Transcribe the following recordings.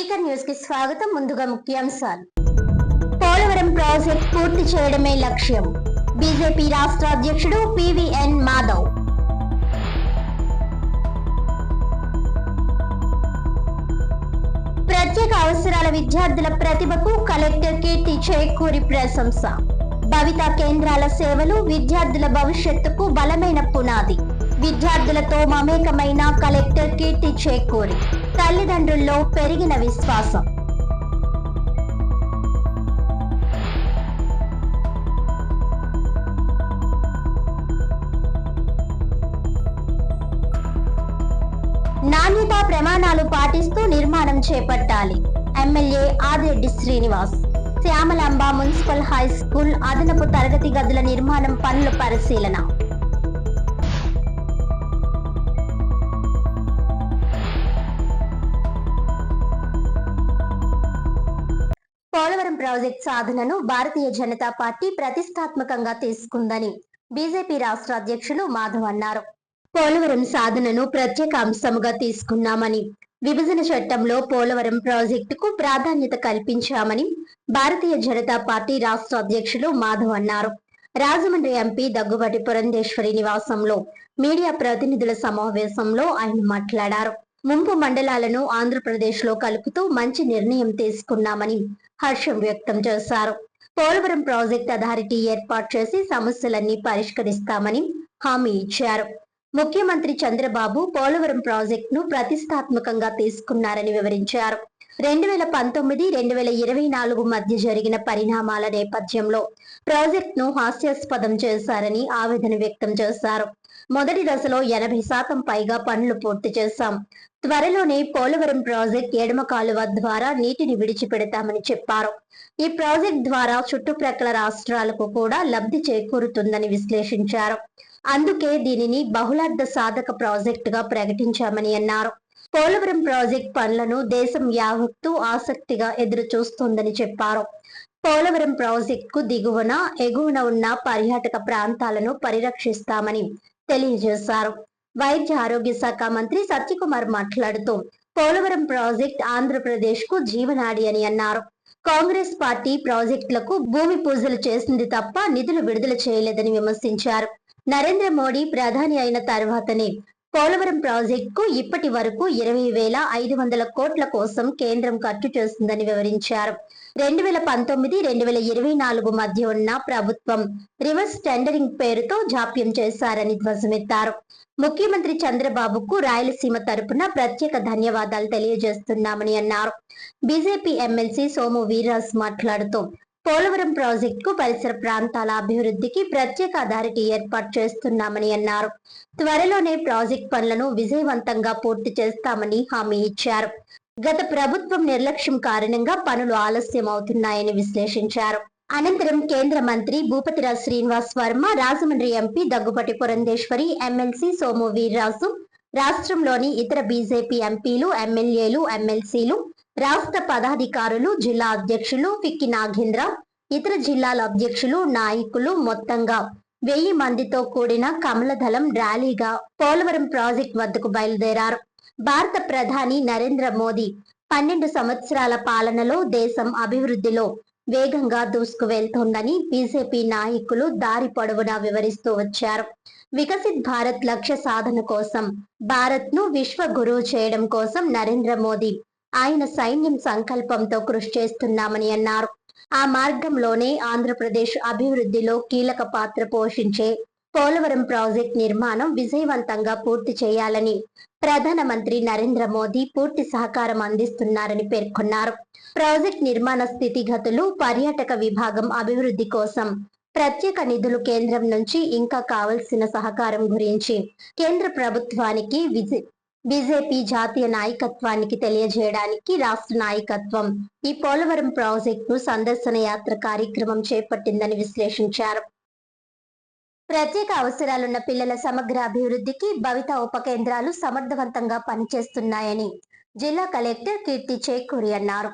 Speaker news కి స్వాగతం. ముందుగా ముఖ్యాంశాలు. పోలవరం ప్రాజెక్ట్ పూర్తి చేయడమే లక్ష్యం. బీజేపీ రాష్ట్ర అధ్యక్షుడు పివిఎన్ మాధవ్. ప్రత్యేక అవసరాల విద్యార్థుల ప్రతిభకు కలెక్టర్ కీర్తి చేకూరి ప్రశంస. భవిత కేంద్రాల సేవలు విద్యార్థుల భవిష్యత్తుకు బలమైన పునాది. విద్యార్థులతో మమేకమైన కలెక్టర్ కీర్తి చేకూరి తల్లిదండ్రుల్లో పెరిగిన విశ్వాసం. నాణ్యతా ప్రమాణాలు పాటిస్తూ నిర్మాణం చేపట్టాలి. MLA Adireddy Srinivas. Shyamalamba municipal high school అదనపు తరగతి గదుల నిర్మాణం పనుల పరిశీలన. పోలవరం ప్రాజెక్ట్ సాధనను భారతీయ జనతా పార్టీ ప్రతిష్టాత్మకంగా తీసుకుందని బీజేపీ రాష్ట్ర అధ్యక్షులు మాధవ్ అన్నారు. పోలవరం సాధనను ప్రత్యేక అంశముగా తీసుకున్నామని, విభజన చట్టంలో పోలవరం ప్రాజెక్టుకు ప్రాధాన్యత కల్పించామని భారతీయ జనతా పార్టీ రాష్ట్ర అధ్యక్షులు మాధవ్ అన్నారు. రాజమండ్రి ఎంపీ దగ్గుబాటి పురంధేశ్వరి నివాసంలో మీడియా ప్రతినిధుల సమావేశంలో ఆయన మాట్లాడారు. ముంపు మండలాలను ఆంధ్రప్రదేశ్ లో కలుపుతూ మంచి నిర్ణయం తీసుకున్నామని హర్షం వ్యక్తం చేశారు. పోలవరం ప్రాజెక్ట్ అథారిటీ ఏర్పాటు చేసి సమస్యలన్నీ పరిష్కరిస్తామని హామీ ఇచ్చారు. ముఖ్యమంత్రి చంద్రబాబు పోలవరం ప్రాజెక్ట్ ను ప్రతిష్టాత్మకంగా తీసుకున్నారని వివరించారు. 2019-2024 మధ్య జరిగిన పరిణామాల నేపథ్యంలో ప్రాజెక్ట్ ను హాస్యాస్పదం చేశారని ఆవేదన వ్యక్తం చేశారు. మొదటి దశలో 80% పైగా పనులు పూర్తి చేశాం. త్వరలోనే పోలవరం ప్రాజెక్ట్ ఎడమ కాలువ ద్వారా నీటిని విడిచిపెడతామని చెప్పారు. ఈ ప్రాజెక్ట్ ద్వారా చుట్టుప్రక్కల రాష్ట్రాలకు కూడా లబ్ధి చేకూరుతుందని విశ్లేషించారు. అందుకే దీనిని బహుళార్థ సాధక ప్రాజెక్ట్ గా ప్రకటించామని అన్నారు. పోలవరం ప్రాజెక్ట్ పనులను దేశం యావత్తు ఆసక్తిగా ఎదురు చూస్తోందని చెప్పారు. పోలవరం ప్రాజెక్ట్ కు దిగువన ఎగువన ఉన్న పర్యాటక ప్రాంతాలను పరిరక్షిస్తామని తెలియజేశారు. వైద్య ఆరోగ్య శాఖ మంత్రి సత్యకుమార్ మాట్లాడుతూ పోలవరం ప్రాజెక్ట్ ఆంధ్రప్రదేశ్ కు జీవనాడి అని అన్నారు. కాంగ్రెస్ పార్టీ ప్రాజెక్టులకు భూమి పూజలు చేసింది తప్ప నిధులు విడుదల చేయలేదని విమర్శించారు. నరేంద్ర మోడీ ప్రధాని అయిన తర్వాతనే పోలవరం ప్రాజెక్ట్ కు ఇప్పటి వరకు 20,500 కోట్ల కోసం కేంద్రం ఖర్చు చేస్తుందని వివరించారు. 2019-2024 మధ్య ఉన్న ప్రభుత్వం రివర్స్ టెండరింగ్ పేరుతో జాప్యం చేశారని ధ్వజమెత్తారు. ముఖ్యమంత్రి చంద్రబాబుకు రాయలసీమ తరపున ప్రత్యేక ధన్యవాదాలు తెలియజేస్తున్నామని అన్నారు. బీజేపీ ఎమ్మెల్సీ సోము వీర్రాజు మాట్లాడుతూ పోలవరం ప్రాజెక్టుకు పరిసర ప్రాంతాల అభివృద్ధికి ప్రత్యేక అథారిటీ ఏర్పాటు చేస్తున్నామని అన్నారు. త్వరలోనే ప్రాజెక్ట్ పనులను విజయవంతంగా పూర్తి చేస్తామని హామీ ఇచ్చారు. గత ప్రభుత్వం నిర్లక్ష్యం కారణంగా పనులు ఆలస్యం అవుతున్నాయని విశ్లేషించారు. అనంతరం కేంద్ర మంత్రి భూపతిరాజు శ్రీనివాస్ వర్మ, రాజమండ్రి ఎంపీ దగ్గుబాటి పురంధేశ్వరి, ఎమ్మెల్సీ సోము వీర్రాజు, రాష్ట్రంలోని ఇతర బీజేపీ ఎంపీలు, ఎమ్మెల్యేలు, ఎమ్మెల్సీలు, రాష్ట్ర పదాధికారులు, జిల్లా అధ్యక్షులు ఫిక్కి నాగేంద్ర, ఇతర జిల్లాల అధ్యక్షులు, నాయకులు మొత్తంగా 1000 మందితో కూడిన కమలదళం ర్యాలీగా పోలవరం ప్రాజెక్ట్ వద్దకు బయలుదేరారు. భారత ప్రధాని నరేంద్ర మోదీ 12 సంవత్సరాల పాలనలో దేశం అభివృద్ధిలో వేగంగా దూసుకు వెళ్తోందని బీజేపీ నాయకులు దారి పొడవునా వివరిస్తూ వచ్చారు. వికసిత్ భారత్ లక్ష్య సాధన కోసం, భారత్ ను విశ్వ గురువు చేయడం కోసం నరేంద్ర మోదీ ఆయన సైన్యం సంకల్పంతో కృషి చేస్తున్నామని అన్నారు. ఆ మార్గంలోనే ఆంధ్రప్రదేశ్ అభివృద్ధిలో కీలక పాత్ర పోషించే పోలవరం ప్రాజెక్ట్ నిర్మాణం విజయవంతంగా పూర్తి చేయాలని ప్రధానమంత్రి నరేంద్ర మోదీ పూర్తి సహకారం అందిస్తున్నారని పేర్కొన్నారు. ప్రాజెక్ట్ నిర్మాణ స్థితిగతులు, పర్యాటక విభాగం అభివృద్ధి కోసం ప్రత్యేక నిధులు కేంద్రం నుంచి ఇంకా కావలసిన సహకారం గురించి కేంద్ర ప్రభుత్వానికి బీజేపీ జాతీయ నాయకత్వానికి తెలియజేయడానికి రాష్ట్ర నాయకత్వం ఈ పోలవరం ప్రాజెక్టు సందర్శన యాత్ర కార్యక్రమం చేపట్టిందని విశ్లేషించారు. ప్రత్యేక అవసరాలున్న పిల్లల సమగ్ర అభివృద్ధికి భవిత ఉప కేంద్రాలు సమర్థవంతంగా పనిచేస్తున్నాయని జిల్లా కలెక్టర్ కీర్తి చేకూరి అన్నారు.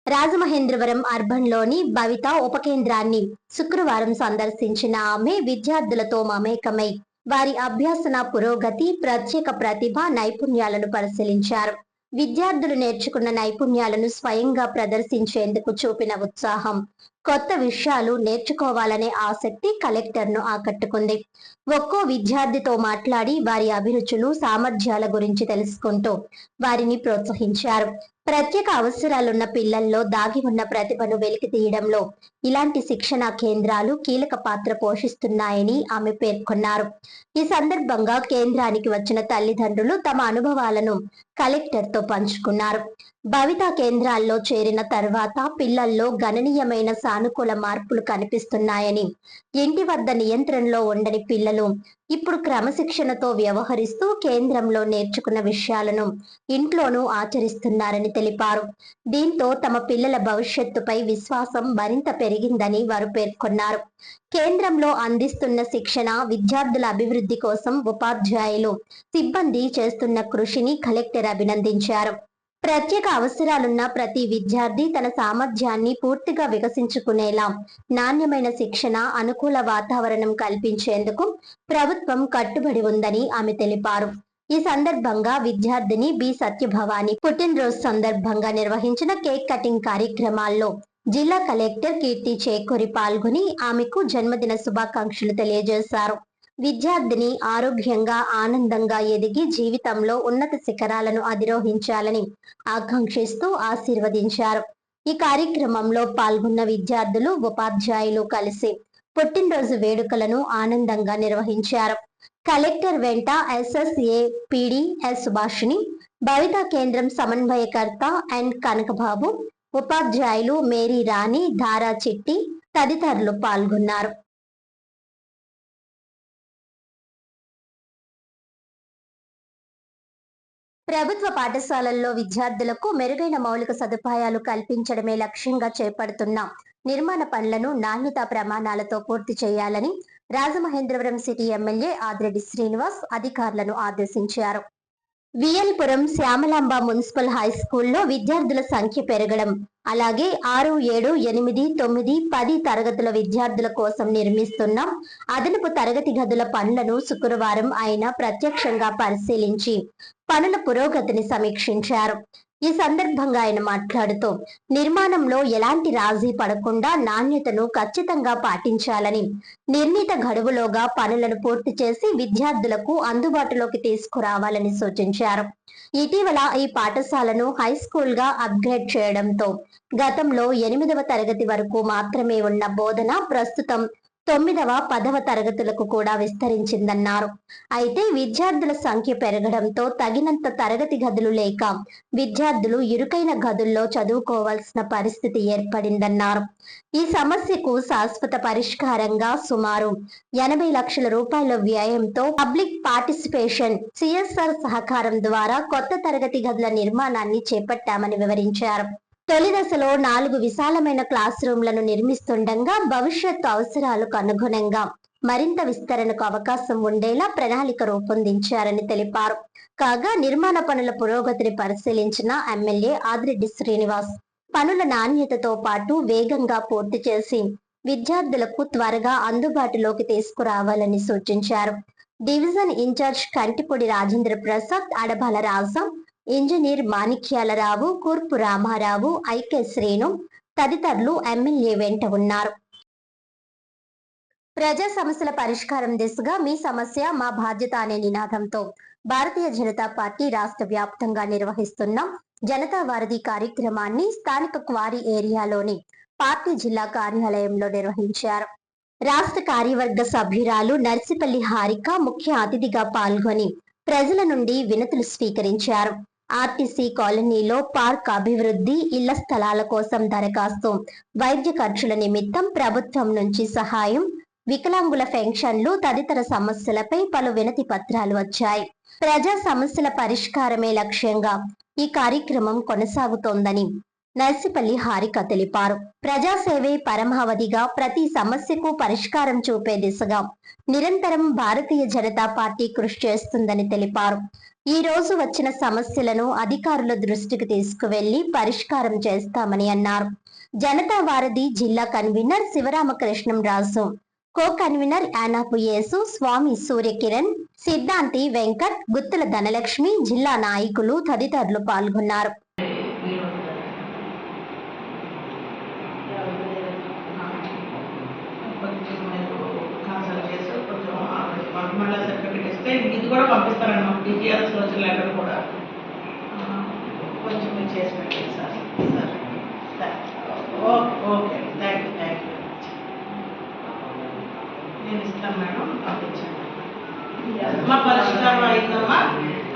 రాజమహేంద్రవరం అర్బన్ లోని భవిత ఉప కేంద్రాన్ని శుక్రవారం సందర్శించిన ఆమె విద్యార్థులతో మమేకమై వారి అభ్యాసన పురోగతి, ప్రత్యేక ప్రతిభ, నైపుణ్యాలను పరిశీలించారు. విద్యార్థులు నేర్చుకున్న నైపుణ్యాలను స్వయంగా ప్రదర్శించేందుకు చూపిన ఉత్సాహం, కొత్త విషయాలు నేర్చుకోవాలనే ఆసక్తి కలెక్టర్ను ఆకట్టుకుంది. ఒక్కో విద్యార్థితో మాట్లాడి వారి అభిరుచులు, సామర్థ్యాల గురించి తెలుసుకుంటూ వారిని ప్రోత్సహించారు. ప్రత్యేక అవసరాలున్న పిల్లల్లో దాగి ఉన్న ప్రతిభను వెలికి తీయడంలో ఇలాంటి శిక్షణా కేంద్రాలు కీలక పాత్ర పోషిస్తున్నాయని ఆమె పేర్కొన్నారు. ఈ సందర్భంగా కేంద్రానికి వచ్చిన తల్లిదండ్రులు తమ అనుభవాలను కలెక్టర్తో పంచుకున్నారు. భవిత కేంద్రాల్లో చేరిన తర్వాత పిల్లల్లో గణనీయమైన సానుకూల మార్పులు కనిపిస్తున్నాయని, ఇంటి వద్ద నియంత్రణలో ఉండని పిల్లలు ఇప్పుడు క్రమశిక్షణతో వ్యవహరిస్తూ కేంద్రంలో నేర్చుకున్న విషయాలను ఇంట్లోనూ ఆచరిస్తున్నారని తెలిపారు. దీంతో తమ పిల్లల భవిష్యత్తుపై విశ్వాసం మరింత పెరిగిందని వారు పేర్కొన్నారు. కేంద్రంలో అందిస్తున్న శిక్షణ, విద్యార్థుల అభివృద్ధి కోసం ఉపాధ్యాయులు, సిబ్బంది చేస్తున్న కృషిని కలెక్టర్ అభినందించారు. ప్రత్యేక అవసరాలున్న ప్రతి విద్యార్థి తన సామర్థ్యాన్ని పూర్తిగా వికసించుకునేలా నాణ్యమైన శిక్షణ, అనుకూల వాతావరణం కల్పించేందుకు ప్రభుత్వం కట్టుబడి ఉందని ఆమె తెలిపారు. ఈ సందర్భంగా విద్యార్థిని బి సత్యభవాని పుట్టినరోజు సందర్భంగా నిర్వహించిన కేక్ కటింగ్ కార్యక్రమాల్లో జిల్లా కలెక్టర్ కీర్తి చేకూరి పాల్గొని ఆమెకు జన్మదిన శుభాకాంక్షలు తెలియజేశారు. విద్యార్థిని ఆరోగ్యంగా, ఆనందంగా ఎదిగి జీవితంలో ఉన్నత శిఖరాలను అధిరోహించాలని ఆకాంక్షిస్తూ ఆశీర్వదించారు. ఈ కార్యక్రమంలో పాల్గొన్న విద్యార్థులు, ఉపాధ్యాయులు కలిసి పుట్టినరోజు వేడుకలను ఆనందంగా నిర్వహించారు. కలెక్టర్ వెంట ఎస్ఎస్ఏ పిడి ఎస్ సుభాషిణి, భవిత కేంద్రం సమన్వయకర్త ఎన్ కనకబాబు, ఉపాధ్యాయులు మేరీ రాణి, ధారా చిట్టి తదితరులు పాల్గొన్నారు. ప్రభుత్వ పాఠశాలల్లో విద్యార్థులకు మెరుగైన మౌలిక సదుపాయాలు కల్పించడమే లక్ష్యంగా చేపడుతున్న నిర్మాణ పనులను నాణ్యతా ప్రమాణాలతో పూర్తి చేయాలని రాజమహేంద్రవరం సిటీ ఎమ్మెల్యే ఆదిరెడ్డి శ్రీనివాస్ అధికారులను ఆదేశించారు. విఎల్పురం శ్యామలాంబ మున్సిపల్ హై స్కూల్లో విద్యార్థుల సంఖ్య పెరగడం, అలాగే 6, 7, 8, 9, 10 తరగతుల విద్యార్థుల కోసం నిర్మిస్తున్న అదనపు తరగతి గదుల పనులను శుక్రవారం ఆయన ప్రత్యక్షంగా పరిశీలించి పనుల పురోగతిని సమీక్షించారు. ఈ సందర్భంగా ఆయన మాట్లాడుతూ నిర్మాణంలో ఎలాంటి రాజీ పడకుండా నాణ్యతను ఖచ్చితంగా పాటించాలని, నిర్ణీత గడువులోగా పనులను పూర్తి చేసి విద్యార్థులకు అందుబాటులోకి తీసుకురావాలని సూచించారు. ఇటీవల ఈ పాఠశాలను హై స్కూల్ గా అప్గ్రేడ్ చేయడంతో గతంలో 8వ తరగతి వరకు మాత్రమే ఉన్న బోధన ప్రస్తుతం 9వ, 10వ తరగతులకు కూడా విస్తరించిందన్నారు. అయితే విద్యార్థుల సంఖ్య పెరగడంతో తగినంత తరగతి గదులు లేక విద్యార్థులు ఇరుకైన గదుల్లో చదువుకోవాల్సిన పరిస్థితి ఏర్పడిందన్నారు. ఈ సమస్యకు శాశ్వత పరిష్కారంగా సుమారు 80 లక్షల రూపాయల వ్యయంతో పబ్లిక్ పార్టిసిపేషన్ సిఎస్ఆర్ సహకారం ద్వారా కొత్త తరగతి గదుల నిర్మాణాన్ని చేపట్టామని వివరించారు. తొలి దశలో 4 విశాలమైన క్లాస్ రూమ్లను నిర్మిస్తుండగా భవిష్యత్తు అవసరాలకు అనుగుణంగా మరింత విస్తరణకు అవకాశం ఉండేలా ప్రణాళిక రూపొందించారని తెలిపారు. కాగా నిర్మాణ పనుల పురోగతిని పరిశీలించిన ఎమ్మెల్యే ఆదిరెడ్డి శ్రీనివాస్ పనుల నాణ్యతతో పాటు వేగంగా పూర్తి చేసి విద్యార్థులకు త్వరగా అందుబాటులోకి తీసుకురావాలని సూచించారు. డివిజన్ ఇన్ఛార్జ్ కంటిపొడి రాజేంద్ర ప్రసాద్, అడబాల రాజా, ఇంజనీర్ మాణిక్యాలరావు, కూర్పు రామారావు, ఐకే శ్రీను తదితరులు ఎమ్మెల్యే వెంట ఉన్నారు. ప్రజా సమస్యల పరిష్కారం దిశగా మీ సమస్య మా బాధ్యత అనే నినాదంతో భారతీయ జనతా పార్టీ రాష్ట్ర వ్యాప్తంగా నిర్వహిస్తున్న జనతా వారధి కార్యక్రమాన్ని స్థానిక క్వారీ ఏరియాలోని పార్టీ జిల్లా కార్యాలయంలో నిర్వహించారు. రాష్ట్ర కార్యవర్గ సభ్యురాలు నర్సిపల్లి హారిక ముఖ్య అతిథిగా పాల్గొని ప్రజల నుండి వినతులు స్వీకరించారు. ఆర్టీసీ కాలనీలో పార్క్ అభివృద్ధి, ఇళ్ల స్థలాల కోసం దరఖాస్తు, వైద్య ఖర్చుల నిమిత్తం ప్రభుత్వం నుంచి సహాయం, వికలాంగుల పెన్షన్లు తదితర సమస్యలపై పలు వినతి పత్రాలు వచ్చాయి. ప్రజా సమస్యల పరిష్కారమే లక్ష్యంగా ఈ కార్యక్రమం కొనసాగుతోందని నర్సిపల్లి హారిక తెలిపారు. ప్రజాసేవే పరమావధిగా ప్రతి సమస్యకు పరిష్కారం చూపే దిశగా నిరంతరం భారతీయ జనతా పార్టీ కృషి చేస్తుందని తెలిపారు. ఈ రోజు వచ్చిన సమస్యలను అధికారుల దృష్టికి తీసుకువెళ్లి పరిష్కారం చేస్తామని అన్నారు. జనతా వారధి జిల్లా కన్వీనర్ శివరామకృష్ణం రాజు, కో కన్వీనర్ యానాపు యేసు, స్వామి సూర్యకిరణ్, సిద్ధాంతి వెంకట్, గుత్తుల ధనలక్ష్మి, జిల్లా నాయకులు తదితరులు పాల్గొన్నారు. ఇది కూడా పంపిస్తారన్న డిజిఎల్స్ వచ్చిన లెటర్ కూడా కొంచెం మీరు చేసి పెట్టండి సార్. Okay, thank you. నేను ఇస్తాను మేడం, పంపించండి. మా పరిష్కారం అయిందమ్మా,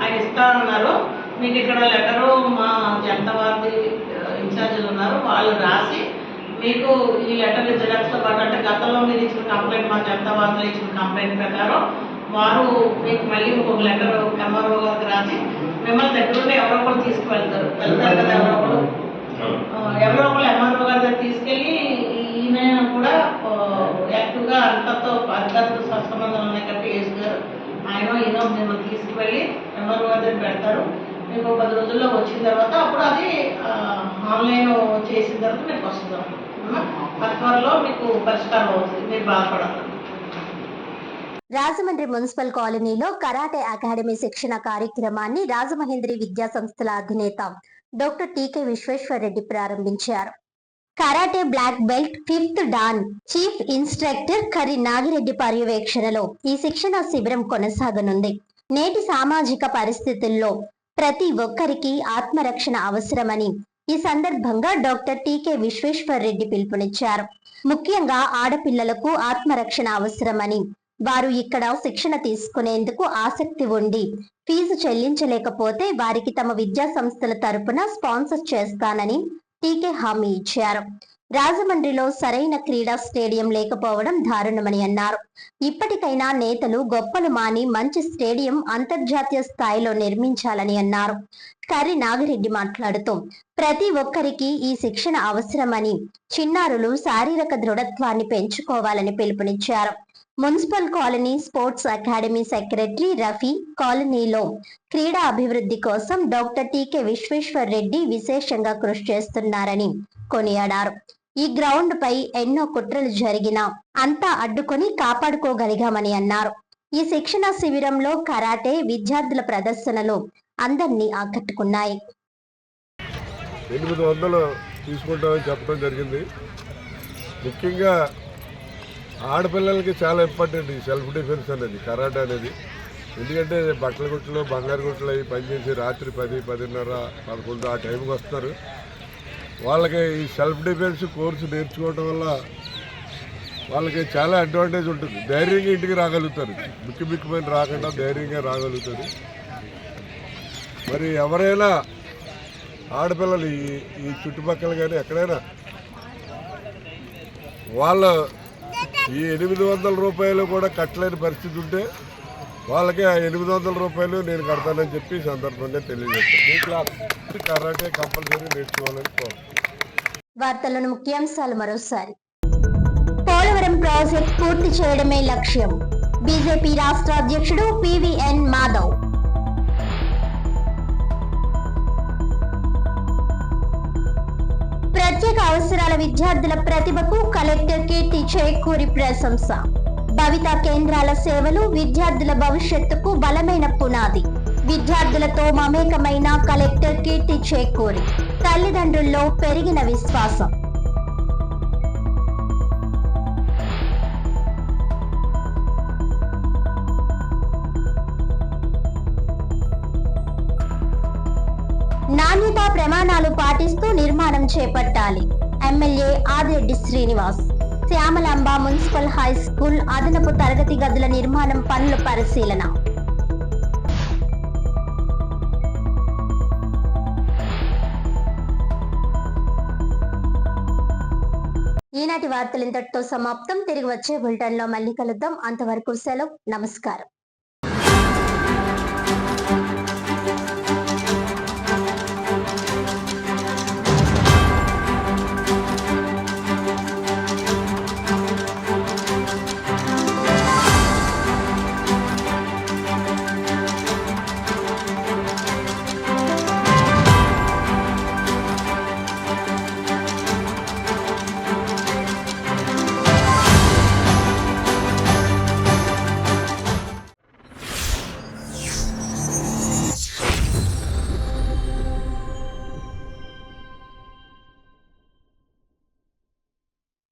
ఆయన ఇస్తానన్నారు. మీకు ఇక్కడ లెటరు మా జనతా వార్డు ఇన్ఛార్జీలు ఉన్నారు, వాళ్ళు రాసి మీకు ఈ లెటర్ జిరాక్స్తో పాటు, అంటే గతంలో మీరు ఇచ్చిన కంప్లైంట్, మా జనతా వార్డులో ఇచ్చిన కంప్లైంట్ ప్రకారం వారు మీకు మళ్ళీ ఇంకొక లెటర్ ఎంఆర్ఓ గారికి రాసి మిమ్మల్ని దగ్గరుండి ఎవరో ఒకరు తీసుకువెళ్తారు కదా, ఎవరో ఒకరు ఎంఆర్ఓ గారి దగ్గర తీసుకెళ్ళి ఈయన కూడా యాక్టివ్గా అంతతో అధికారులతో సంబంధం ఉన్నాయి కాబట్టి ఏజ్ గారు ఈయన మిమ్మల్ని తీసుకువెళ్ళి ఎంఆర్ఓ గారి దగ్గర పెడతారు. మీకు 10 రోజుల్లో వచ్చిన తర్వాత అప్పుడు అది ఆన్లైన్ చేసిన తర్వాత మీకు వస్తుంది. త్వరలో మీకు పరిష్కారం అవుతుంది, మీరు బాధపడాలి. రాజమండ్రి మున్సిపల్ కాలనీలో కరాటే అకాడమీ శిక్షణ కార్యక్రమాన్ని రాజమహేంద్రి విద్యా సంస్థల అధినేత డాక్టర్ టీకే విశ్వేశ్వరరెడ్డి ప్రారంభించారు. Karate black belt 5th dan chief instructor Kari Nagi Reddy పర్యవేక్షణలో ఈ శిక్షణ శిబిరం కొనసాగనుంది. నేటి సామాజిక పరిస్థితుల్లో ప్రతి ఒక్కరికి ఆత్మరక్షణ అవసరమని ఈ సందర్భంగా డాక్టర్ టీకే విశ్వేశ్వరరెడ్డి పిలుపునిచ్చారు. ముఖ్యంగా ఆడపిల్లలకు ఆత్మరక్షణ అవసరమని, వారు ఇక్కడ శిక్షణ తీసుకునేందుకు ఆసక్తి ఉండి ఫీజు చెల్లించలేకపోతే వారికి తమ విద్యా సంస్థల తరపున స్పాన్సర్ చేస్తానని టీకే హామీ ఇచ్చారు. రాజమండ్రిలో సరైన క్రీడా స్టేడియం లేకపోవడం దారుణమని అన్నారు. ఇప్పటికైనా నేతలు గొప్పలు మాని మంచి స్టేడియం అంతర్జాతీయ స్థాయిలో నిర్మించాలని అన్నారు. కర్రి నాగిరెడ్డి మాట్లాడుతూ ప్రతి ఒక్కరికి ఈ శిక్షణ అవసరమని, చిన్నారులు శారీరక దృఢత్వాన్ని పెంచుకోవాలని పిలుపునిచ్చారు. Municipal colony sports academy secretary Rafi కాలనీలో క్రీడా అభివృద్ధి కోసం డాక్టర్ టీకే విశ్వేశ్వరరెడ్డి విశేషంగా కృషి చేస్తున్నారని కొనియాడారు. ఈ గ్రౌండ్ పై ఎన్నో కుట్రలు జరిగినా అంతా అడ్డుకొని కాపాడుకోగలిగామని అన్నారు. ఈ శిక్షణ శిబిరంలో కరాటే విద్యార్థుల ప్రదర్శనలు అందరినీ ఆకట్టుకున్నాయి. 800 తీసుకుంటామని చెప్పడం జరిగింది. ముఖ్యంగా ఆడపిల్లలకి చాలా ఇంపార్టెంట్ ఈ సెల్ఫ్ డిఫెన్స్ అనేది, కరాటే అనేది. ఎందుకంటే బట్టల గుట్టలు, బంగారు గుట్టలు అవి పనిచేసి రాత్రి 10, 10:30, 11 ఆ టైంకి వస్తారు. వాళ్ళకి ఈ సెల్ఫ్ డిఫెన్స్ కోర్సు నేర్చుకోవడం వల్ల వాళ్ళకి చాలా అడ్వాంటేజ్ ఉంటుంది. ధైర్యంగా ఇంటికి రాగలుగుతారు, బిక్కుబిక్కుమైన రాకుండా ధైర్యంగా రాగలుగుతారు. మరి ఎవరైనా ఆడపిల్లలు ఈ చుట్టుపక్కల కానీ ఎక్కడైనా వాళ్ళ ఈ 800 రూపాయలు కూడా కట్టలేని పరిస్థితి ఉంటే వాళ్ళకి ఆ 800 రూపాయలు నేను కడతానని చెప్పి సందర్భంగా తెలియజేస్తాను. కరాటే కంపల్సరీ నేర్చుకోవాలని కోరుతున్నాను. వార్తలను ముఖ్యాంశాలు మరోసారి. పోలవరం ప్రాజెక్ట్ పూర్తి చేయడమే లక్ష్యం, బీజేపీ రాష్ట్ర అధ్యక్షుడు పివిఎన్ మాధవ్. ప్రత్యేక అవసరాల విద్యార్థుల ప్రతిభకు కలెక్టర్ కీర్తి చేకూరి ప్రశంస. భవితా కేంద్రాల సేవలు విద్యార్థుల భవిష్యత్తుకు బలమైన పునాది. విద్యార్థులతో మమేకమైన కలెక్టర్ కీర్తి చేకూరి తల్లిదండ్రుల్లో పెరిగిన విశ్వాసం. నాణ్యతా ప్రమాణాలు పాటిస్తూ నిర్మాణం చేపట్టాలి. MLA Adireddy Srinivas. Shyamalamba municipal high school అదనపు తరగతి గదుల నిర్మాణం పనుల పరిశీలన. ఈనాటి వార్తలు ఇంతటితో సమాప్తం. తిరిగి వచ్చే బులెటిన్ లో మళ్ళీ కలుద్దాం. అంతవరకు సెలవు, నమస్కారం.